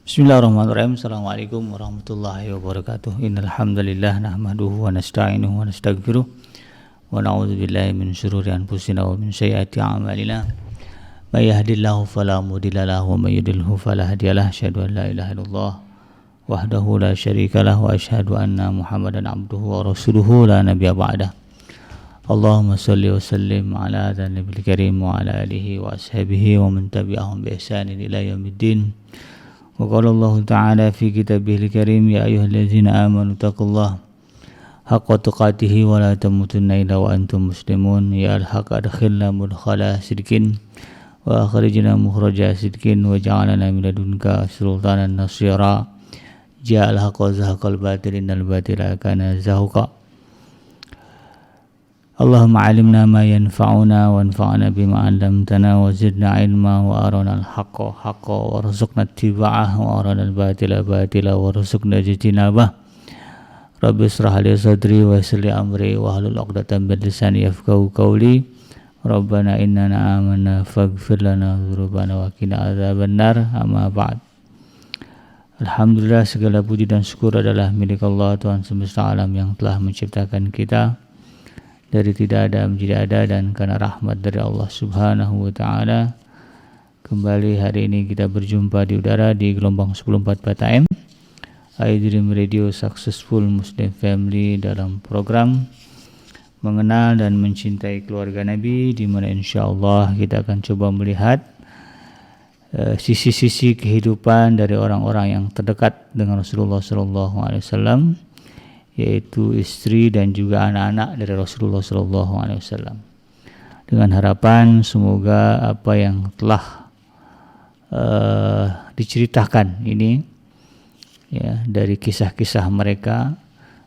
Bismillahirrahmanirrahim. Assalamualaikum warahmatullahi wabarakatuh. Innal hamdalillah nahmaduhu wa nasta'inuhu wa nastaghfiruh wa na'udzu billahi min syururi anfusina wa min sayyiati a'malina. May yahdihillahu fala mudilla lahu wa may yudlilhu fala hadiyalah. Asyhadu an la ilaha illallah wahdahu la syarikalah wa asyhadu anna Muhammadan abduhu wa rasuluhu la nabiyya ba'dah. Allahumma shalli wa sallim ala nabiyil karim wa ala alihi wa ashabihi wa man tabi'ahum bi ihsanin ila yaumiddin. وقال الله تعالى في كتابه الكريم يا أيها الذين آمنوا اتقوا الله حق تقاته ولا تموتن إلا وأنتم مسلمون يا الحق أدخلنا مدخل صدق وأخرجنا مخرج صدق وجعلنا من لدنك سلطانا نصيرا جاء الحق وزهق الباطل إن الباطل كان زهوقا اللهم علمنا ما ينفعنا وانفعنا بما علمتنا وزدنا علما وأرنا الحق حقا وارزقنا اتباعه وأرنا الباطل باطلا وارزقنا اجتنابه رب اشرح لي صدري ويسر لي أمري واحلل عقدة من لساني يفقهوا قولي ربنا إننا آمنا فاغفر لنا ذنوبنا وقنا عذاب النار أما بعد. Alhamdulillah, segala puji dan syukur adalah milik Allah, Tuhan semesta alam yang telah menciptakan kita dari tidak ada menjadi ada, dan karena rahmat dari Allah Subhanahu wa taala kembali hari ini kita berjumpa di udara di gelombang 104 AM iDream Radio Successful Muslim Family dalam program mengenal dan mencintai keluarga Nabi, di mana insyaallah kita akan coba melihat sisi-sisi kehidupan dari orang-orang yang terdekat dengan Rasulullah SAW, yaitu istri dan juga anak-anak dari Rasulullah SAW, dengan harapan semoga apa yang telah diceritakan ini ya dari kisah-kisah mereka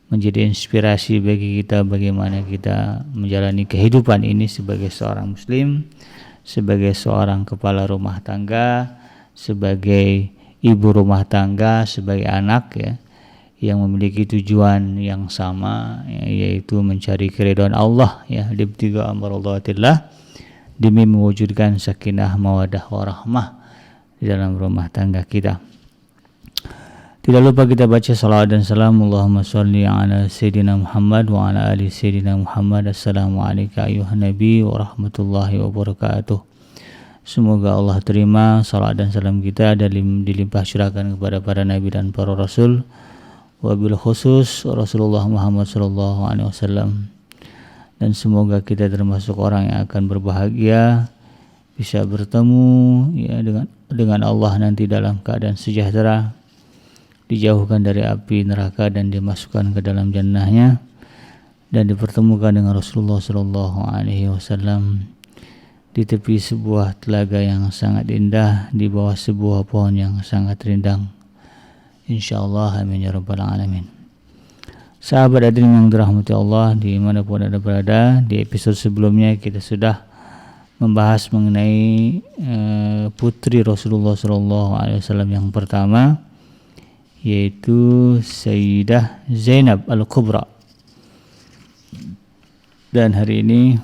menjadi inspirasi bagi kita bagaimana kita menjalani kehidupan ini sebagai seorang muslim, sebagai seorang kepala rumah tangga, sebagai ibu rumah tangga, sebagai anak ya, yang memiliki tujuan yang sama, yaitu mencari keridhaan Allah ya, libtiga amrullah, demi mewujudkan sakinah mawaddah warahmah di dalam rumah tangga kita. Tidak lupa kita baca salawat dan salam Allahumma sholli ala sayyidina Muhammad wa ala ali sayyidina Muhammad. Assalamualaikum ayuhan nabi wa rahmatullahi wabarakatuh. Semoga Allah terima salawat dan salam kita dan dilimpah curahkan kepada para nabi dan para rasul, wabil khusus Rasulullah Muhammad SAW, dan semoga kita termasuk orang yang akan berbahagia bisa bertemu ya dengan Allah nanti dalam keadaan sejahtera, dijauhkan dari api neraka dan dimasukkan ke dalam jannahnya, dan dipertemukan dengan Rasulullah SAW di tepi sebuah telaga yang sangat indah, di bawah sebuah pohon yang sangat rindang. InsyaAllah, amin ya rabbal alamin. Sahabat hadirin yang dirahmati Allah dimanapun Anda berada, di episode sebelumnya kita sudah membahas mengenai putri Rasulullah SAW yang pertama, yaitu Sayyidah Zainab Al-Kubra. Dan hari ini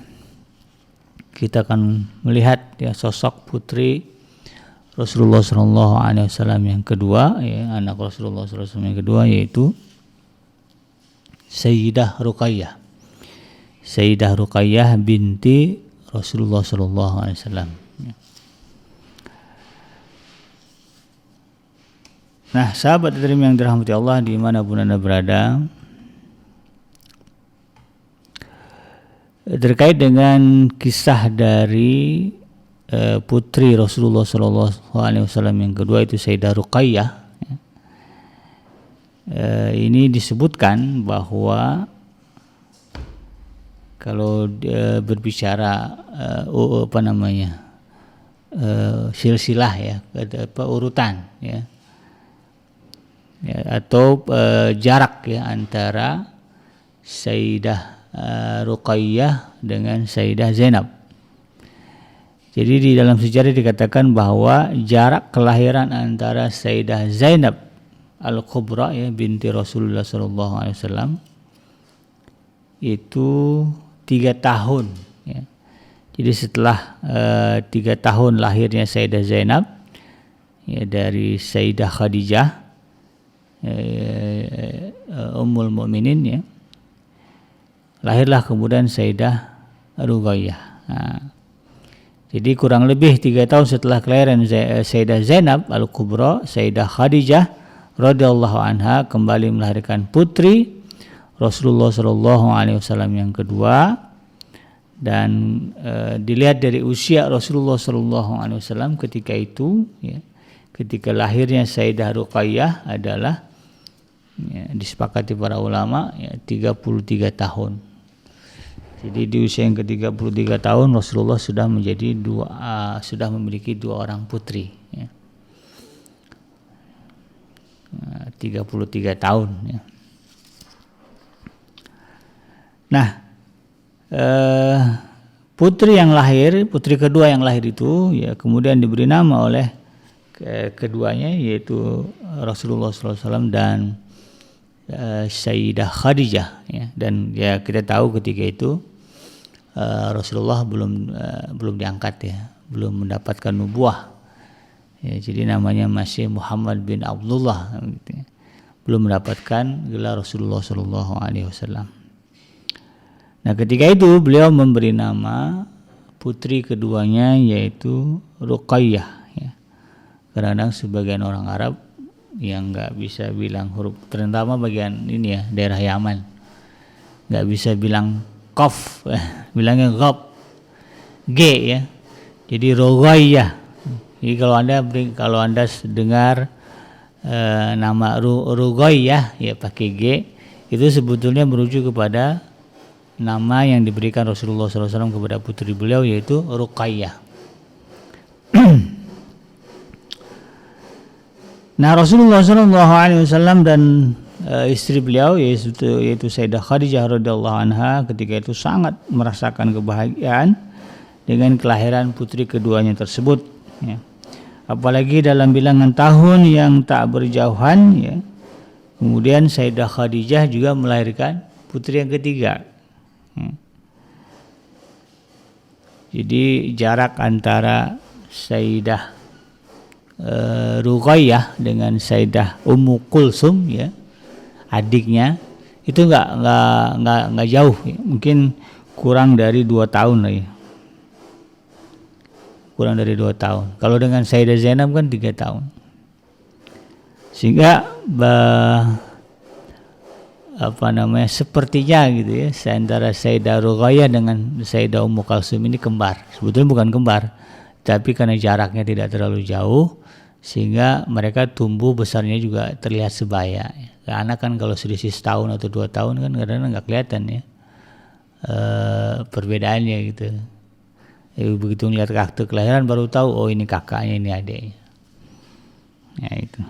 kita akan melihat ya sosok putri Rasulullah SAW yang kedua, ya, anak Rasulullah SAW yang kedua, yaitu Sayyidah Ruqayyah. Sayyidah Ruqayyah binti Rasulullah SAW. Nah, sahabat yang dirahmati Allah dimanapun Anda berada, terkait dengan kisah dari putri Rasulullah SAW yang kedua, itu Sayyidah Ruqayyah, ini disebutkan bahwa kalau berbicara silsilah ya, urutan ya, atau jarak ya antara Sayyidah Ruqayyah dengan Sayyidah Zainab. Jadi di dalam sejarah dikatakan bahwa jarak kelahiran antara Sayyidah Zainab Al-Kubra ya binti Rasulullah SAW itu 3 tahun ya. Jadi setelah 3 tahun lahirnya Sayyidah Zainab ya dari Sayyidah Khadijah Ummul Mukminin ya. Lahirlah kemudian Sayyidah Ruqayyah. Nah, jadi kurang lebih 3 tahun setelah kelahiran Sayyidah Zainab Al-Kubra, Sayyidah Khadijah radhiyallahu anha kembali melahirkan putri Rasulullah sallallahu alaihi wasallam yang kedua. Dan dilihat dari usia Rasulullah sallallahu alaihi wasallam ketika itu ya, ketika lahirnya Sayyidah Ruqayyah adalah ya, disepakati para ulama ya 33 tahun. Jadi di usia yang ke-33 tahun Rasulullah sudah sudah memiliki 2 orang putri ya. 33 tahun ya. Nah, putri kedua yang lahir itu ya kemudian diberi nama oleh keduanya yaitu Rasulullah SAW dan Sayyidah Khadijah ya. Dan ya kita tahu ketika itu Rasulullah belum diangkat ya, belum mendapatkan nubuah ya, jadi namanya masih Muhammad bin Abdullah gitu ya. Belum mendapatkan gelar Rasulullah SAW. Nah ketika itu beliau memberi nama putri keduanya yaitu Ruqayyah ya. Kadang-kadang sebagian orang Arab yang nggak bisa bilang huruf, terutama bagian ini ya daerah Yaman, nggak bisa bilang qaf, bilangnya ghab, g ya. Jadi Ruqayyah. Jadi kalau anda dengar nama Ruqayyah ya pakai g, itu sebetulnya merujuk kepada nama yang diberikan Rasulullah SAW kepada putri beliau yaitu Ruqayyah. Nah Rasulullah SAW dan istri beliau yaitu Sayyidah Khadijah radhiyallahu anha ketika itu sangat merasakan kebahagiaan dengan kelahiran putri keduanya tersebut ya. Apalagi dalam bilangan tahun yang tak berjauhan ya. Kemudian Sayyidah Khadijah juga melahirkan putri yang ketiga. Jadi jarak antara Sayyidah Ruqayyah dengan Sayyidah Ummu Kulsum ya, adiknya itu nggak jauh ya. Mungkin kurang dari 2 tahun lah ya. Kurang dari 2 tahun. Kalau dengan Sayyidah Zainab kan 3 tahun. Sehingga sepertinya gitu ya, antara Sayyidah Ruqayyah dengan Sayyidah Ummu Kulsum ini kembar. Sebetulnya bukan kembar, tapi karena jaraknya tidak terlalu jauh sehingga mereka tumbuh besarnya juga terlihat sebaya. Karena kan kalau selisih setahun atau 2 tahun kan kadang-kadang nggak kelihatan ya perbedaannya gitu. Begitu ngeliat akte kelahiran baru tahu oh ini kakaknya, ini adiknya. Ya itu.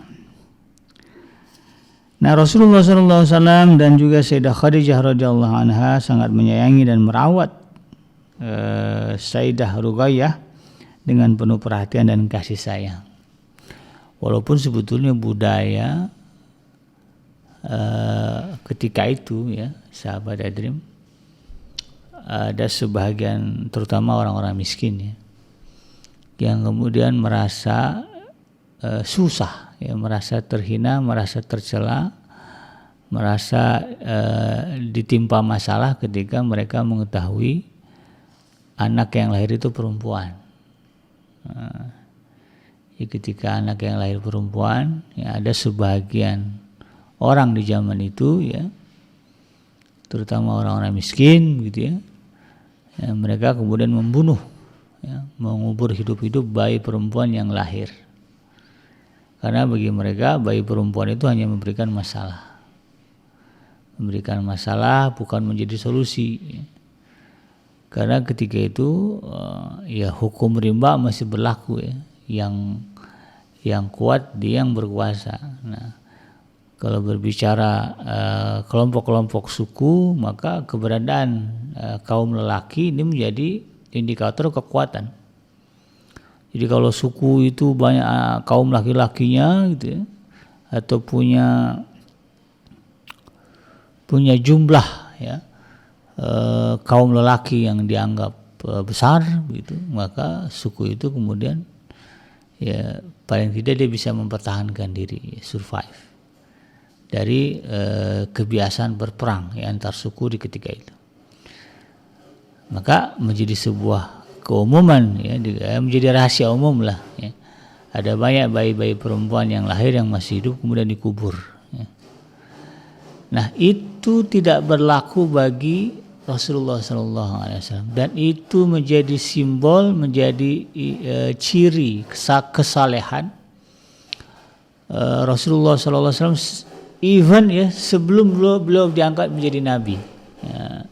Nah Rasulullah SAW dan juga Sayyidah Khadijah radhiyallahu anha sangat menyayangi dan merawat Sayyidah Ruqayyah dengan penuh perhatian dan kasih sayang. Walaupun sebetulnya budaya ketika itu ya sahabat Adrim, ada sebagian terutama orang-orang miskin ya yang kemudian merasa susah ya, merasa terhina, merasa tercela, merasa ditimpa masalah ketika mereka mengetahui anak yang lahir itu perempuan. Ketika anak yang lahir perempuan ya ada sebagian orang di zaman itu ya, terutama orang-orang miskin gitu ya, mereka kemudian membunuh ya, mengubur hidup-hidup bayi perempuan yang lahir. Karena bagi mereka bayi perempuan itu hanya memberikan masalah. Memberikan masalah bukan menjadi solusi. Karena ketika itu ya hukum rimba masih berlaku ya. Yang kuat dia yang berkuasa. Nah, kalau berbicara kelompok-kelompok suku, maka keberadaan kaum lelaki ini menjadi indikator kekuatan. Jadi kalau suku itu banyak kaum laki-lakinya gitu ya, atau punya jumlah ya kaum lelaki yang dianggap besar gitu, maka suku itu kemudian ya paling tidak dia bisa mempertahankan diri, survive dari kebiasaan berperang ya, antar suku di ketika itu. Maka menjadi sebuah keumuman ya, menjadi rahasia umum lah ya. Ada banyak bayi-bayi perempuan yang lahir yang masih hidup kemudian dikubur ya. Nah itu tidak berlaku bagi Rasulullah SAW, dan itu menjadi simbol, menjadi ciri kesalehan Rasulullah SAW even ya sebelum beliau diangkat menjadi nabi ya.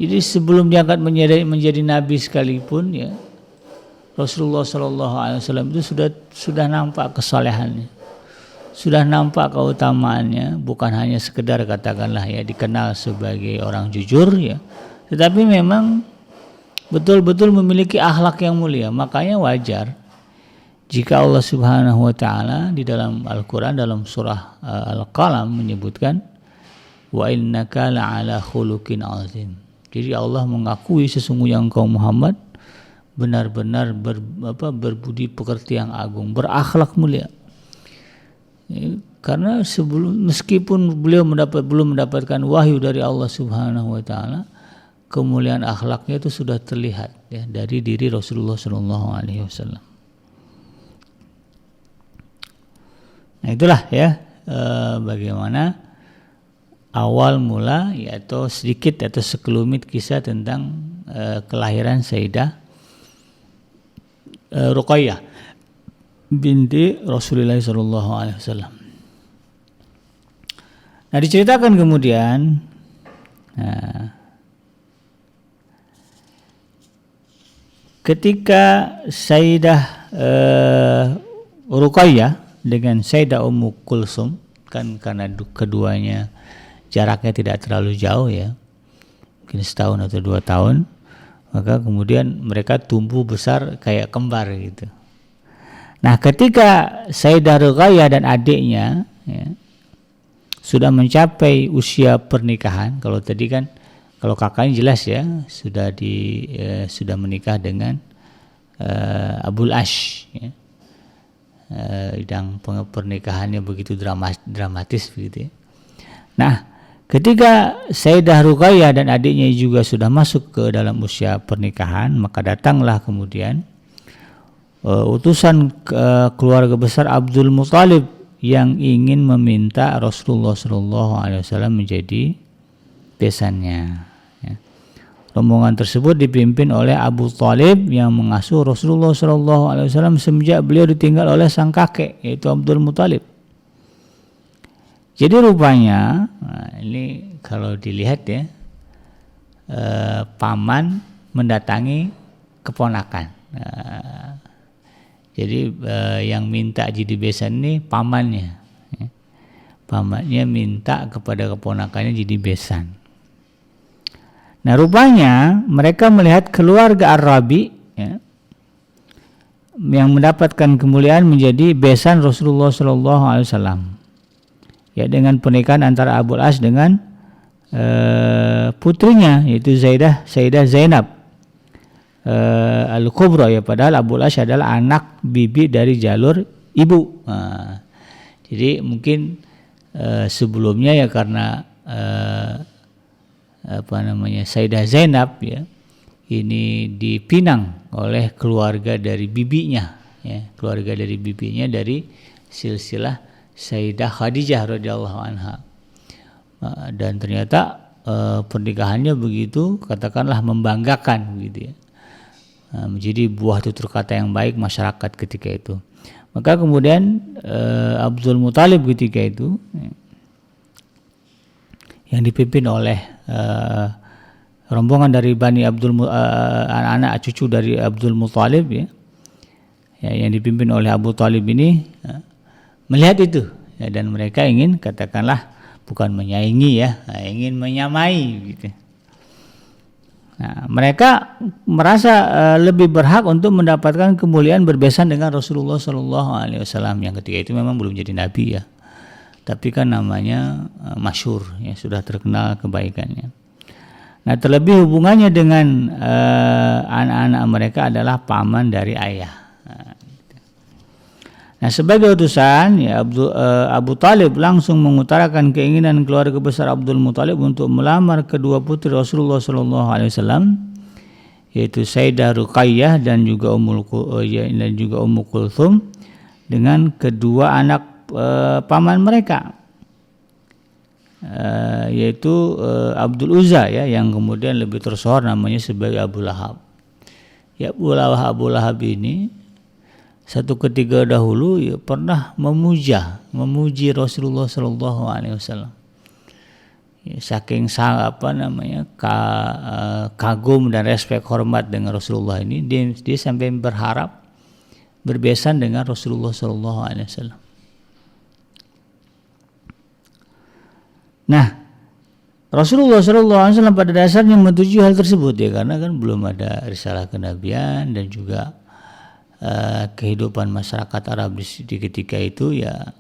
Jadi sebelum diangkat menjadi nabi sekalipun ya, Rasulullah SAW itu sudah nampak kesalehannya, sudah nampak keutamaannya, bukan hanya sekedar katakanlah ya dikenal sebagai orang jujur ya, tetapi memang betul-betul memiliki akhlak yang mulia. Makanya wajar jika Allah Subhanahu wa taala di dalam Al-Qur'an dalam surah Al-Qalam menyebutkan wa innaka la'ala khuluqin azim. Jadi Allah mengakui sesungguhnya engkau Muhammad benar-benar berbudi pekerti yang agung, berakhlak mulia. Karena meskipun beliau belum mendapatkan wahyu dari Allah Subhanahu wa taala, kemuliaan akhlaknya itu sudah terlihat ya dari diri Rasulullah sallallahu alaihi wasallam. Nah, itulah ya bagaimana awal mula yaitu sedikit atau sekelumit kisah tentang kelahiran Sayyidah Ruqayyah binti Rasulullah sallallahu alaihi wasallam. Nah, diceritakan kemudian ketika Sayyidah Ruqayyah dengan Sayyidah Ummu Kulsum, kan karena keduanya jaraknya tidak terlalu jauh ya, mungkin setahun atau 2 tahun, maka kemudian mereka tumbuh besar kayak kembar gitu. Nah, ketika Sayyidah Ruqayyah dan adiknya ya, sudah mencapai usia pernikahan, kalau tadi kan kalau kakaknya jelas ya sudah menikah dengan Abul Ash ya. Dan pernikahannya begitu dramatis begitu ya. Nah, ketika Sayyidah Ruqayyah dan adiknya juga sudah masuk ke dalam usia pernikahan, maka datanglah kemudian utusan keluarga besar Abdul Muthalib yang ingin meminta Rasulullah SAW menjadi besannya. Ya. Rombongan tersebut dipimpin oleh Abu Thalib yang mengasuh Rasulullah SAW semenjak beliau ditinggal oleh sang kakek yaitu Abdul Muthalib. Jadi rupanya, ini kalau dilihat ya, paman mendatangi keponakan. Jadi yang minta jadi besan ini pamannya. Ya. Pamannya minta kepada keponakannya jadi besan. Nah rupanya mereka melihat keluarga Ar-Rabi ya, yang mendapatkan kemuliaan menjadi besan Rasulullah SAW. Ya, dengan pernikahan antara Abul As dengan putrinya yaitu Sayyidah Zainab Al-Kubra ya, padahal Abul As adalah anak bibi dari jalur ibu. Jadi mungkin sebelumnya ya karena Sayyidah Zainab ya ini dipinang oleh keluarga dari bibinya ya, keluarga dari bibinya dari silsilah Sayyidah Khadijah radhiyallahu anha, dan ternyata pernikahannya begitu katakanlah membanggakan gitu ya, menjadi buah tutur kata yang baik masyarakat ketika itu. Maka kemudian Abdul Muthalib ketika itu yang dipimpin oleh rombongan dari Bani anak-anak cucu dari Abdul Muthalib ya, yang dipimpin oleh Abu Thalib ini melihat itu ya, dan mereka ingin katakanlah bukan menyaingi ya, ingin menyamai gitu. Nah, mereka merasa lebih berhak untuk mendapatkan kemuliaan berbesan dengan Rasulullah SAW yang ketika itu memang belum jadi nabi ya, tapi kan namanya masyhur ya, sudah terkenal kebaikannya. Nah, terlebih hubungannya dengan anak-anak mereka adalah paman dari ayah. Nah, gitu. Nah, sebagai utusan ya Abu Talib langsung mengutarakan keinginan keluarga besar Abdul Muthalib untuk melamar kedua putri Rasulullah SAW, yaitu Sayyidah Ruqayyah dan juga Ummu Kulthum, dengan kedua anak paman mereka, yaitu Abdul Uzza ya, yang kemudian lebih tersohor namanya sebagai Abu Lahab. Ya, Abu Lahab ini satu ketika dahulu ya pernah memuji Rasulullah SAW. Ya, saking kagum dan respek hormat dengan Rasulullah ini, dia sampai berharap berbesan dengan Rasulullah SAW. Nah, Rasulullah SAW pada dasarnya menyetujui hal tersebut ya, karena kan belum ada risalah kenabian dan juga kehidupan masyarakat Arab di ketika itu ya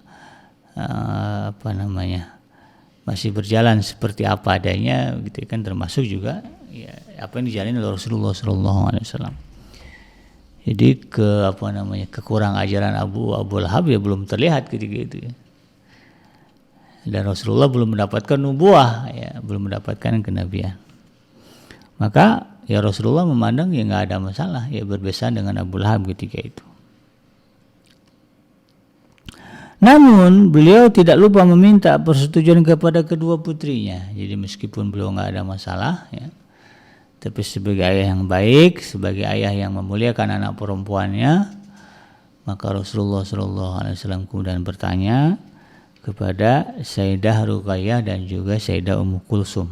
masih berjalan seperti apa adanya gitu kan, termasuk juga ya apa yang dijalani oleh Rasulullah SAW. Jadi kekurang ajaran Abu Lahab ya belum terlihat ketika itu ya. Dan Rasulullah belum mendapatkan nubuah ya, belum mendapatkan kenabian. Maka ya Rasulullah memandang ya nggak ada masalah ya berbesan dengan Abu Lahab ketika itu. Namun beliau tidak lupa meminta persetujuan kepada kedua putrinya. Jadi meskipun beliau nggak ada masalah ya, tapi sebagai ayah yang baik, sebagai ayah yang memuliakan anak perempuannya, maka Rasulullah SAW kemudian bertanya kepada Sayyidah Ruqayyah dan juga Sayyidah Ummu Kulsum.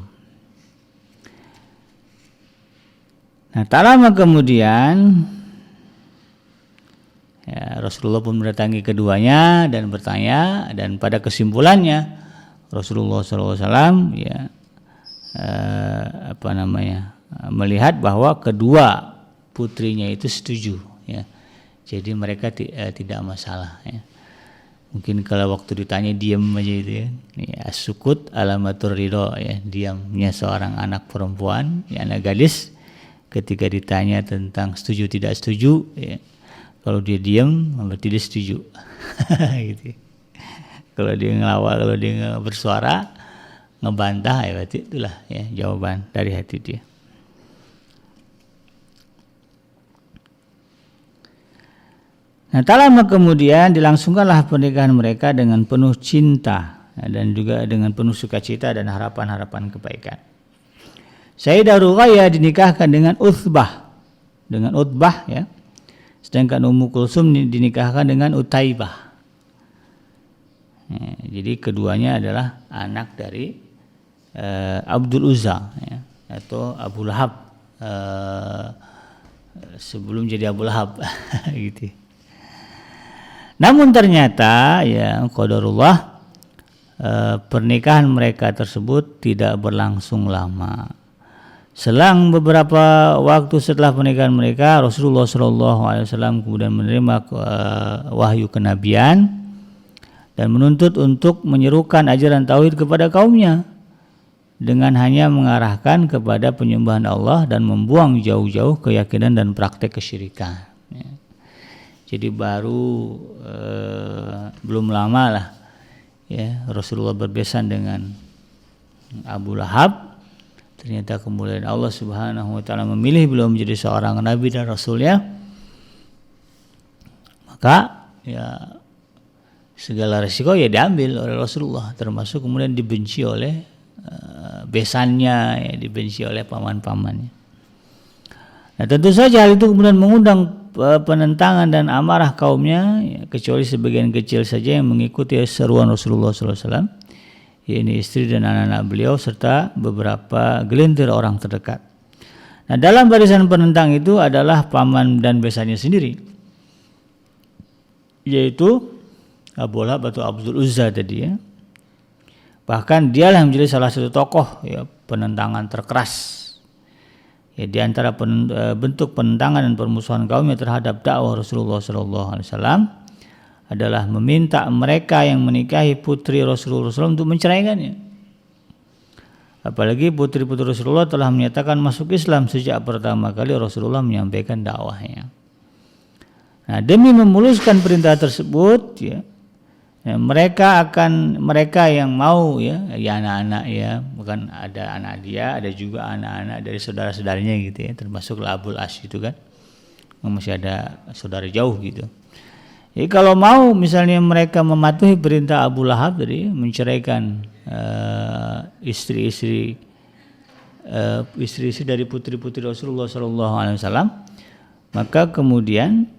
Nah, tak lama kemudian ya, Rasulullah pun mendatangi keduanya dan bertanya, dan pada kesimpulannya Rasulullah SAW ya melihat bahwa kedua putrinya itu setuju ya. Jadi mereka tidak masalah ya. Mungkin kalau waktu ditanya diam aja itu ya, sukut alamatur ridho ya, diamnya seorang anak perempuan ya, anak gadis ketika ditanya tentang setuju tidak setuju ya, kalau dia diam berarti dia setuju gitu. Kalau dia ngelawak, kalau dia bersuara ngebantah ya berarti itulah ya jawaban dari hati dia. Nah, tak lama kemudian dilangsungkanlah pernikahan mereka dengan penuh cinta dan juga dengan penuh sukacita dan harapan-harapan kebaikan. Sayyidah Ruqayyah dinikahkan dengan Utbah ya. Sedangkan Ummu Kulsum dinikahkan dengan Utaibah. Ya, jadi keduanya adalah anak dari Abdul Uzza ya, atau Abu Lahab sebelum jadi Abu Lahab gitu. Namun ternyata ya qadarullah pernikahan mereka tersebut tidak berlangsung lama. Selang beberapa waktu setelah pernikahan mereka, Rasulullah SAW kemudian menerima wahyu kenabian dan menuntut untuk menyerukan ajaran tauhid kepada kaumnya dengan hanya mengarahkan kepada penyembahan Allah dan membuang jauh-jauh keyakinan dan praktek kesyirikan. Ya. Jadi baru belum lama lah ya Rasulullah berbesan dengan Abu Lahab. Ternyata kemudian Allah Subhanahu wa taala memilih beliau menjadi seorang nabi dan rasulnya. Maka ya segala risiko ya diambil oleh Rasulullah, termasuk kemudian dibenci oleh besannya ya, dibenci oleh paman-pamannya. Nah, tentu saja hal itu kemudian mengundang penentangan dan amarah kaumnya ya, kecuali sebagian kecil saja yang mengikuti seruan Rasulullah SAW, yaitu istri dan anak-anak beliau serta beberapa gelintir orang terdekat. Nah, dalam barisan penentang itu adalah paman dan besannya sendiri, yaitu Abu Lahab atau Abdul Uzza tadi ya. Bahkan dialah yang menjadi salah satu tokoh ya, penentangan terkeras ya, di antara bentuk penentangan dan permusuhan kaumnya terhadap dakwah Rasulullah SAW adalah meminta mereka yang menikahi putri Rasulullah SAW untuk menceraikannya. Apalagi putri-putri Rasulullah telah menyatakan masuk Islam sejak pertama kali Rasulullah menyampaikan dakwahnya. Nah, demi memuluskan perintah tersebut ya, mereka yang mau ya anak-anak ya, bukan ada anak dia, ada juga anak-anak dari saudara-saudaranya gitu ya, termasuk Abul As itu kan, masih ada saudara jauh gitu. Jadi kalau mau misalnya mereka mematuhi perintah Abu Lahab tadi menceraikan istri-istri dari putri-putri Rasulullah SAW, maka kemudian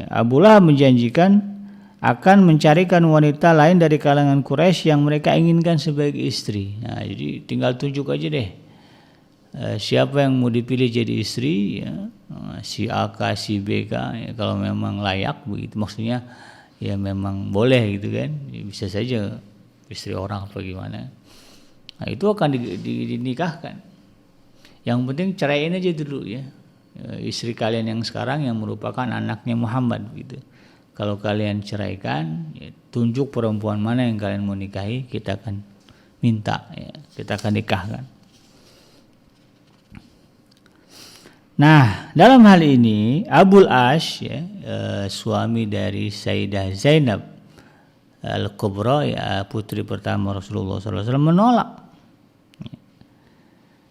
Abu Lahab menjanjikan akan mencarikan wanita lain dari kalangan Quraisy yang mereka inginkan sebagai istri. Nah, jadi tinggal tunjuk aja deh siapa yang mau dipilih jadi istri ya, si A, si B, ya, kalau memang layak begitu, maksudnya ya memang boleh gitu kan, ya, bisa saja istri orang apa gimana. Nah, itu akan dinikahkan. Yang penting ceraiin aja dulu ya, istri kalian yang sekarang yang merupakan anaknya Muhammad gitu. Kalau kalian ceraikan, ya, tunjuk perempuan mana yang kalian mau nikahi, kita akan minta ya, kita akan nikahkan. Nah, dalam hal ini Abul As ya, suami dari Sayyidah Zainab Al-Kubra ya, putri pertama Rasulullah SAW menolak.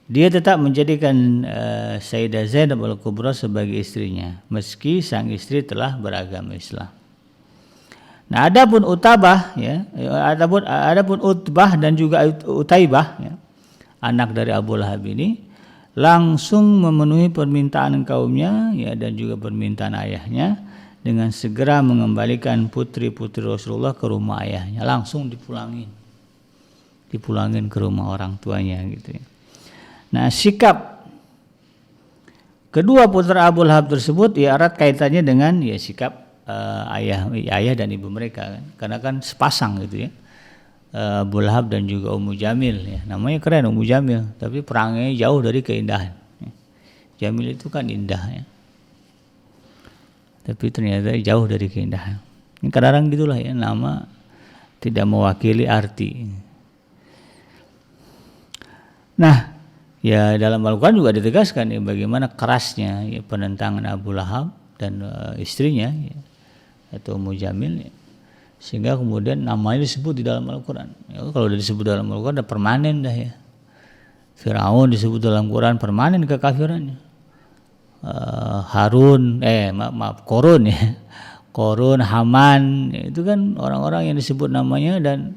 Dia tetap menjadikan Sayyidah Zainab Al-Kubra sebagai istrinya meski sang istri telah beragama Islam. Nah, adapun Utbah ya, adapun Utbah dan juga Utaibah ya, anak dari Abu Lahab ini langsung memenuhi permintaan kaumnya ya, dan juga permintaan ayahnya dengan segera mengembalikan putri-putri Rasulullah ke rumah ayahnya, langsung dipulangin ke rumah orang tuanya gitu ya. Nah, sikap kedua putra Abu Lahab tersebut ya erat kaitannya dengan ya sikap ayah dan ibu mereka kan, karena kan sepasang gitu ya. Abu Lahab dan juga Ummu Jamil ya, namanya keren Ummu Jamil, tapi perangnya jauh dari keindahan. Jamil itu kan indah ya, tapi ternyata jauh dari keindahan. Ini kadang-kadang gitulah ya, nama tidak mewakili arti. Nah, ya dalam Al-Quran juga ditegaskan ya bagaimana kerasnya ya penentangan Abu Lahab dan istrinya ya, atau Ummu Jamil ya, sehingga kemudian namanya disebut di dalam Al-Quran. Ya, kalau udah disebut dalam Al-Quran udah permanen dah ya. Firaun disebut dalam Quran permanen kekafirannya. Korun ya, Korun, Haman ya, itu kan orang-orang yang disebut namanya dan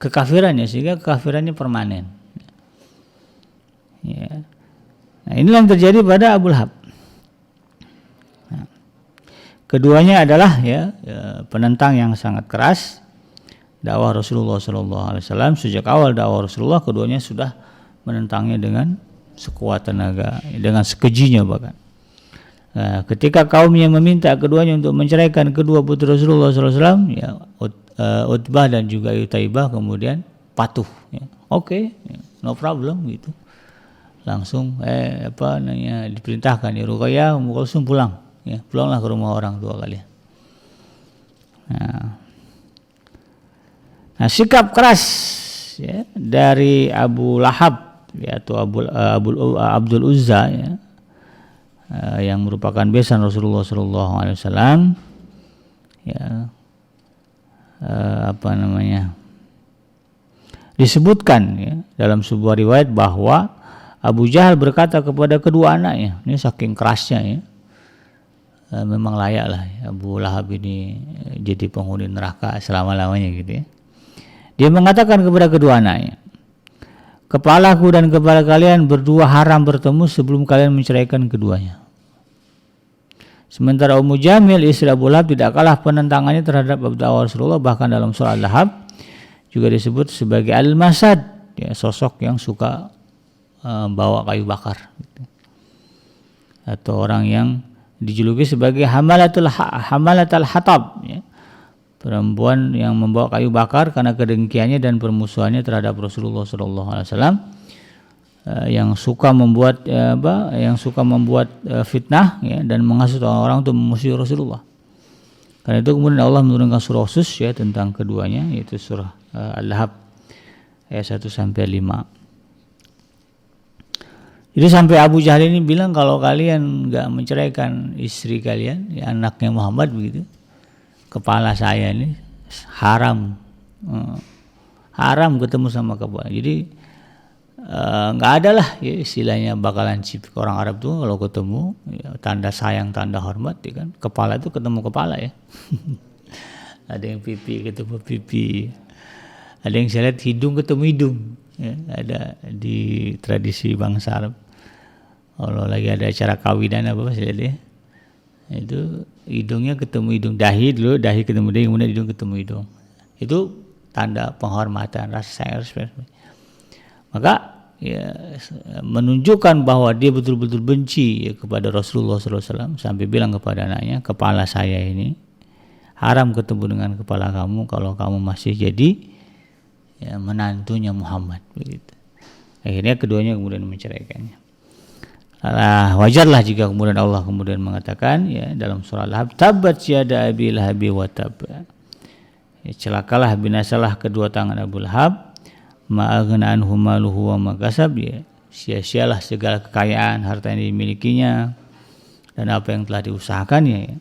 kekafirannya, sehingga kekafirannya permanen. Ya. Nah, inilah yang terjadi pada Abu Lahab. Keduanya adalah ya, penentang yang sangat keras dakwah Rasulullah SAW. Sejak awal dakwah Rasulullah, keduanya sudah menentangnya dengan sekuat tenaga, dengan sekejinya bahkan. Nah, ketika kaumnya meminta keduanya untuk menceraikan kedua putri Rasulullah SAW, ya, Utbah dan juga Utaibah kemudian patuh. Ya. Oke, no problem gitu. Langsung diperintahkan ya Ruqayyah, Ummu Kulsum pulang. Ya, pulanglah ke rumah orang tua kalian. Nah, sikap keras ya, dari Abu Lahab ya, atau Abdul Uzza ya, yang merupakan besan Rasulullah SAW ya, disebutkan ya, dalam sebuah riwayat bahwa Abu Jahal berkata kepada kedua anaknya, ini saking kerasnya ya, memang layak lah Abu Lahab ini jadi penghuni neraka selama-lamanya gitu ya. Dia mengatakan kepada kedua anaknya, kepalaku dan kepala kalian berdua haram bertemu sebelum kalian menceraikan keduanya. Sementara Ummu Jamil istri Abu Lahab tidak kalah penentangannya terhadap dakwah Rasulullah, bahkan dalam surah Al-Lahab juga disebut sebagai Al-Masad ya, sosok yang suka bawa kayu bakar gitu. Atau orang yang dijuluki sebagai hamalatul hatab ya, perempuan yang membawa kayu bakar karena kedengkiannya dan permusuhannya terhadap Rasulullah SAW, yang suka membuat fitnah ya, dan menghasut orang-orang untuk memusuhi Rasulullah. Karena itu kemudian Allah menurunkan surah khusus ya tentang keduanya, yaitu surah Al-Lahab ayat 1-5. Jadi sampai Abu Jahal ini bilang kalau kalian nggak menceraikan istri kalian, ya anaknya Muhammad begitu, kepala saya ini haram, haram ketemu sama kepala. Jadi nggak ada lah ya istilahnya bakalan cipik orang Arab tuh kalau ketemu ya, tanda sayang, tanda hormat, ya kan, kepala itu ketemu kepala ya. Ada yang pipi ketemu pipi, ada yang saya lihat hidung ketemu hidung. Ya, ada di tradisi bangsa Arab kalau lagi ada acara kawinan apa saya lihat ya, itu hidungnya ketemu hidung, dahi dulu, dahi ketemu dahi, kemudian hidung ketemu hidung, itu tanda penghormatan, rasa sayang, respect. Maka ya, menunjukkan bahwa dia betul-betul benci ya, kepada Rasulullah SAW, sampai bilang kepada anaknya, kepala saya ini haram ketemu dengan kepala kamu kalau kamu masih jadi ya, menantunya Muhammad begitu. Akhirnya keduanya kemudian menceraikannya. Wajarlah jika kemudian Allah kemudian mengatakan ya dalam surah Al-Lahab, tabat yada abi lahabi wa tab. Ya, celakalah, binasalah kedua tangan Abu Lahab, ma'aghna anhu maluhu wa makasab, ya sia-sialah segala kekayaan, harta yang dimilikinya dan apa yang telah diusahakannya ya.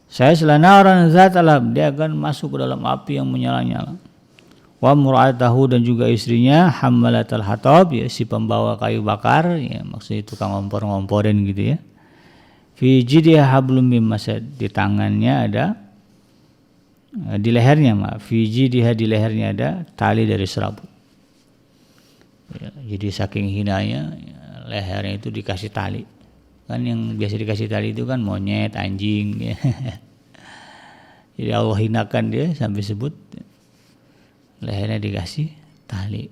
Saya selana orang zat alam, dia akan masuk ke dalam api yang menyala-nyala. Wa mur'atahu, dan juga istrinya hammalatal hatab, ya si pembawa kayu bakar, ya maksudnya tukang ngompor-ngomporin gitu ya. Fi jidha hablum mim masad, di tangannya ada, di lehernya fi jidha, di lehernya ada tali dari serabut. Ya, jadi saking hinanya ya, lehernya itu dikasih tali. Kan yang biasa dikasih tali itu kan monyet, anjing ya. Jadi Allah hinakan dia sampai sebut lehernya dikasih tali.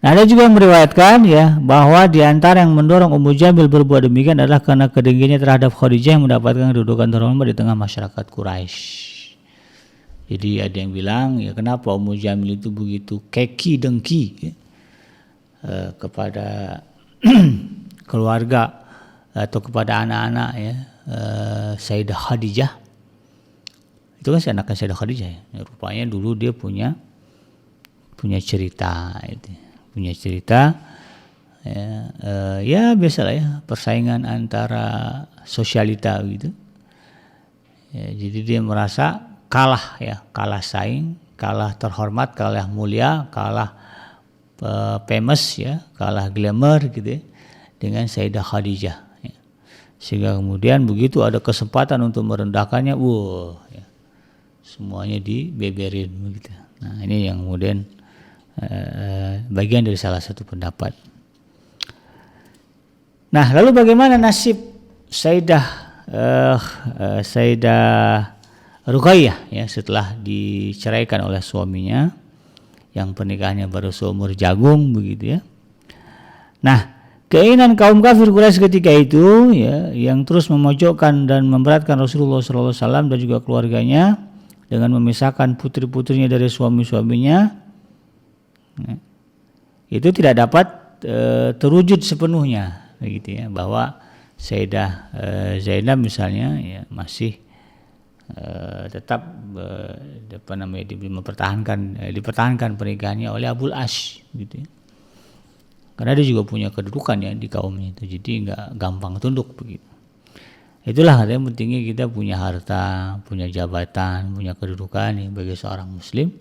Nah, ada juga yang meriwayatkan ya bahwa di antara yang mendorong Ummu Jamil berbuat demikian adalah karena kedengkinya terhadap Khadijah yang mendapatkan kedudukan terhormat di tengah masyarakat Quraisy. Jadi ada yang bilang ya kenapa Ummu Jamil itu begitu keki dengki ya, kepada keluarga atau kepada anak-anak ya Sayyidah Khadijah. Itu kan anaknya Sayyidah Khadijah ya. Rupanya dulu dia punya cerita itu. Punya cerita ya biasalah ya, persaingan antara sosialita gitu ya, jadi dia merasa kalah ya, kalah saing, kalah terhormat, kalah mulia, kalah famous ya, kalah glamour gitu ya, dengan Sayyidah Khadijah ya. Sehingga kemudian begitu ada kesempatan untuk merendahkannya, ya, semuanya dibeberin begitu. Nah ini yang kemudian bagian dari salah satu pendapat. Nah, lalu bagaimana nasib Sayyidah Ruqayyah ya setelah diceraikan oleh suaminya yang pernikahannya baru seumur jagung begitu ya. Nah, keinginan kaum kafir Quraisy ketika itu ya yang terus memojokkan dan memberatkan Rasulullah SAW dan juga keluarganya dengan memisahkan putri-putrinya dari suami-suaminya, itu tidak dapat terwujud sepenuhnya gitu ya, bahwa Sayyidah Zainab misalnya ya masih tetap dipertahankan pernikahannya oleh Abul Ash gitu ya. Karena dia juga punya kedudukan ya di kaumnya itu, jadi nggak gampang tunduk begitu. Itulah yang pentingnya kita punya harta, punya jabatan, punya kedudukan ya, bagi seorang muslim.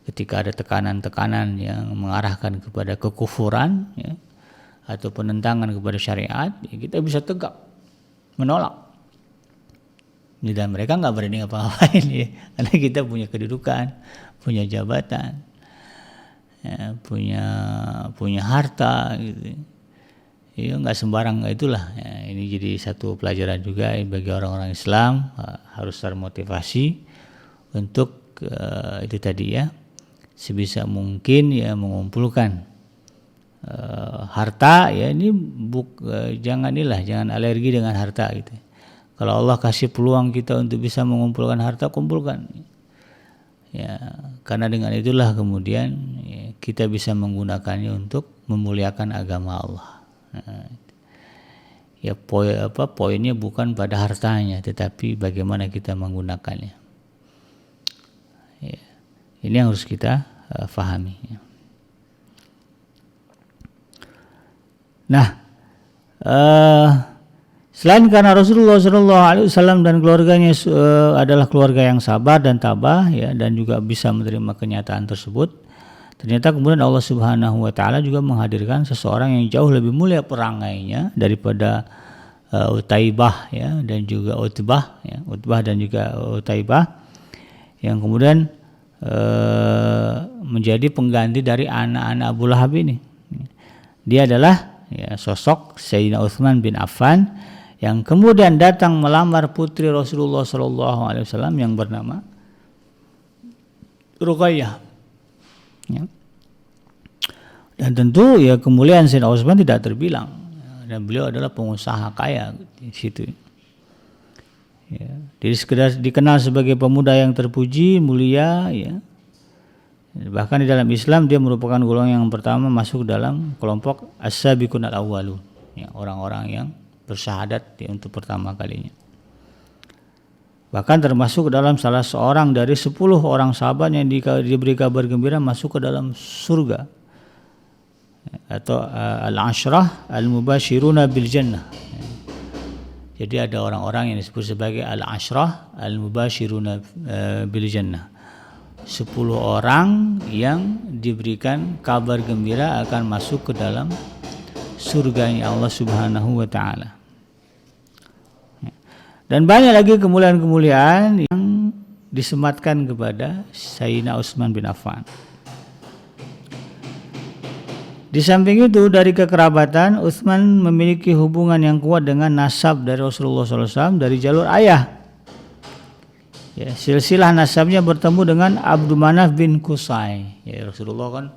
Ketika ada tekanan-tekanan yang mengarahkan kepada kekufuran ya, atau penentangan kepada syariat ya, kita bisa tegak menolak. Dan mereka nggak berani ngapa-ngapain ya, karena kita punya kedudukan, punya jabatan, ya, punya harta gitu. Ya nggak sembarang, itulah ya, ini jadi satu pelajaran juga ya, bagi orang-orang Islam harus termotivasi untuk itu tadi ya, sebisa mungkin ya mengumpulkan harta ya. Ini jangan alergi dengan harta gitu. Kalau Allah kasih peluang kita untuk bisa mengumpulkan harta, kumpulkan ya, karena dengan itulah kemudian ya, kita bisa menggunakannya untuk memuliakan agama Allah. Ya poinnya bukan pada hartanya, tetapi bagaimana kita menggunakannya ya. Ini yang harus kita fahami. Nah, selain karena Rasulullah SAW dan keluarganya adalah keluarga yang sabar dan tabah, ya, dan juga bisa menerima kenyataan tersebut, ternyata kemudian Allah Subhanahu Wa Taala juga menghadirkan seseorang yang jauh lebih mulia perangainya daripada Utaibah, ya, dan juga Utbah, ya, Utbah dan juga Utaibah, yang kemudian menjadi pengganti dari anak-anak Abu Lahab ini. Dia adalah, ya, sosok Sayyidina Utsman bin Affan yang kemudian datang melamar putri Rasulullah SAW yang bernama Ruqayyah. Ya. Dan tentu, ya, kemuliaan Sayyidina Utsman tidak terbilang, dan beliau adalah pengusaha kaya di situ. Ya. Jadi sekedar dikenal sebagai pemuda yang terpuji, mulia, ya. Bahkan di dalam Islam dia merupakan golongan yang pertama masuk dalam kelompok as-sabiqun al-awwalun, ya, orang-orang yang bersyahadat, ya, untuk pertama kalinya. Bahkan termasuk dalam salah seorang dari 10 orang sahabat yang diberi kabar gembira masuk ke dalam surga, atau al-ashrah al-mubashiruna bil jannah. Jadi ada orang-orang yang disebut sebagai al-ashrah al-mubashiruna bil jannah. 10 orang yang diberikan kabar gembira akan masuk ke dalam surganya Allah Subhanahu Wa Taala. Dan banyak lagi kemuliaan-kemuliaan yang disematkan kepada Sayyidina Utsman bin Affan. Di samping itu, dari kekerabatan, Utsman memiliki hubungan yang kuat dengan nasab dari Rasulullah SAW dari jalur ayah. Ya, silsilah nasabnya bertemu dengan Abdul Manaf bin Qusay. Ya, Rasulullah kan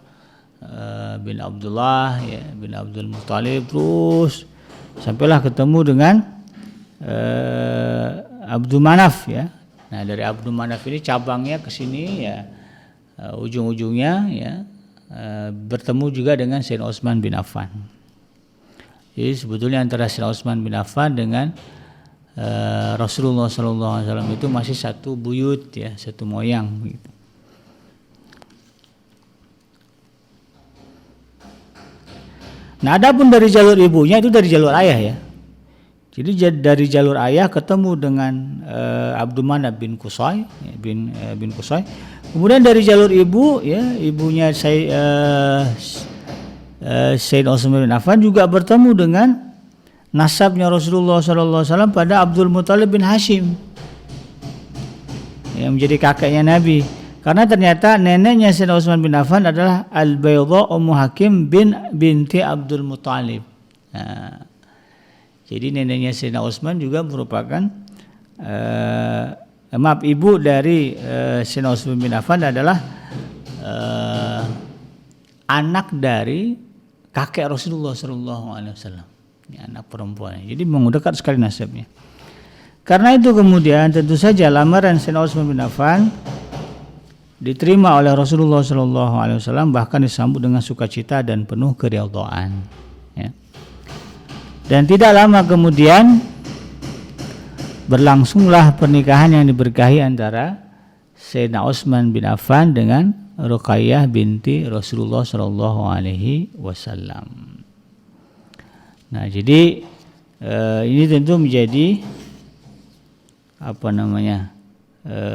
bin Abdullah, ya, bin Abdul Muttalib, terus sampailah ketemu dengan Abdul Manaf, ya. Nah, dari Abdul Manaf ini cabangnya ke sini, ya, ujung-ujungnya, ya, bertemu juga dengan Sayyidina Utsman bin Affan. Jadi sebetulnya antara Sayyidina Utsman bin Affan dengan Rasulullah SAW itu masih satu buyut, ya, satu moyang, gitu. Nah, adapun dari jalur ibunya itu dari jalur ayah, ya. Jadi dari jalur ayah ketemu dengan Abdul Manaf bin Qusay, ya, bin Qusay. Kemudian dari jalur ibu, ya, ibunya Sayyidina Utsman bin Affan juga bertemu dengan nasabnya Rasulullah SAW pada Abdul Muttalib bin Hashim, yang menjadi kakeknya Nabi. Karena ternyata neneknya Sayyidina Utsman bin Affan adalah Al-Baydha Ummu Hakim binti Abdul Muttalib. Nah, jadi neneknya Sayyidina Utsman juga merupakan ibu dari Sayyidina Utsman bin Affan adalah anak dari kakek Rasulullah SAW, ya, anak perempuan. Jadi mendekat sekali nasabnya. Karena itu kemudian tentu saja lamaran Sayyidina Utsman bin Affan diterima oleh Rasulullah SAW, bahkan disambut dengan sukacita dan penuh keridhaan. Ya. Dan tidak lama kemudian berlangsunglah pernikahan yang diberkahi antara Sayyidina Utsman bin Affan dengan Ruqayyah binti Rasulullah SAW. Nah, jadi ini tentu menjadi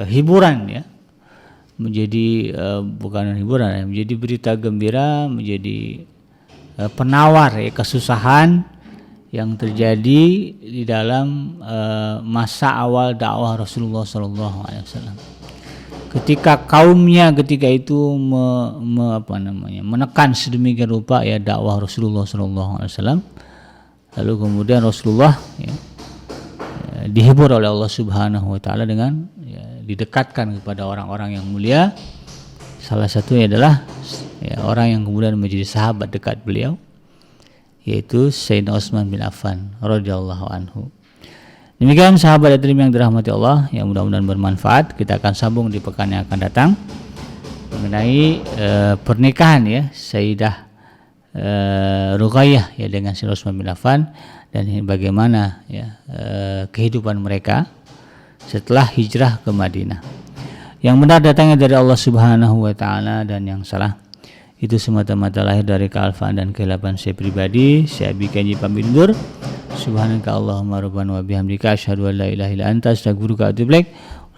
hiburan, ya, menjadi bukan hiburan, ya, menjadi berita gembira, menjadi penawar, ya, kesusahan yang terjadi di dalam masa awal dakwah Rasulullah SAW. Ketika kaumnya ketika itu menekan sedemikian rupa, ya, dakwah Rasulullah SAW, lalu kemudian Rasulullah, ya, dihibur oleh Allah Subhanahu Wa Taala dengan, ya, didekatkan kepada orang-orang yang mulia. Salah satunya adalah, ya, orang yang kemudian menjadi sahabat dekat beliau, yaitu Sayyidina Utsman bin Affan radhiyallahu anhu. Demikian sahabat yang dirahmati Allah, yang mudah-mudahan bermanfaat. Kita akan sambung di pekan yang akan datang mengenai pernikahan, ya, Sayyidah Ruqayyah, ya, dengan Sayyidina Utsman bin Affan, dan bagaimana, ya, kehidupan mereka setelah hijrah ke Madinah. Yang benar datangnya dari Allah Subhanahu wa taala, dan yang salah itu semata-mata lahir dari kealfaan dan kehilapan saya pribadi. Saya Abi Kenji pamit undur. Subhanaka Allahumma rabbana wa bihamdika asyhadu an la ilaha illa anta astaghfiruka wa atubu ilaik.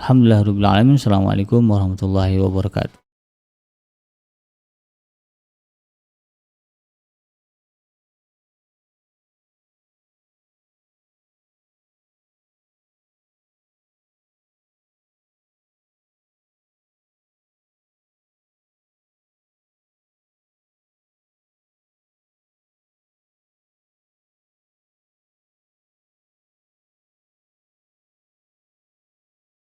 Alhamdulillahirabbil alamin. Assalamualaikum warahmatullahi wabarakatuh.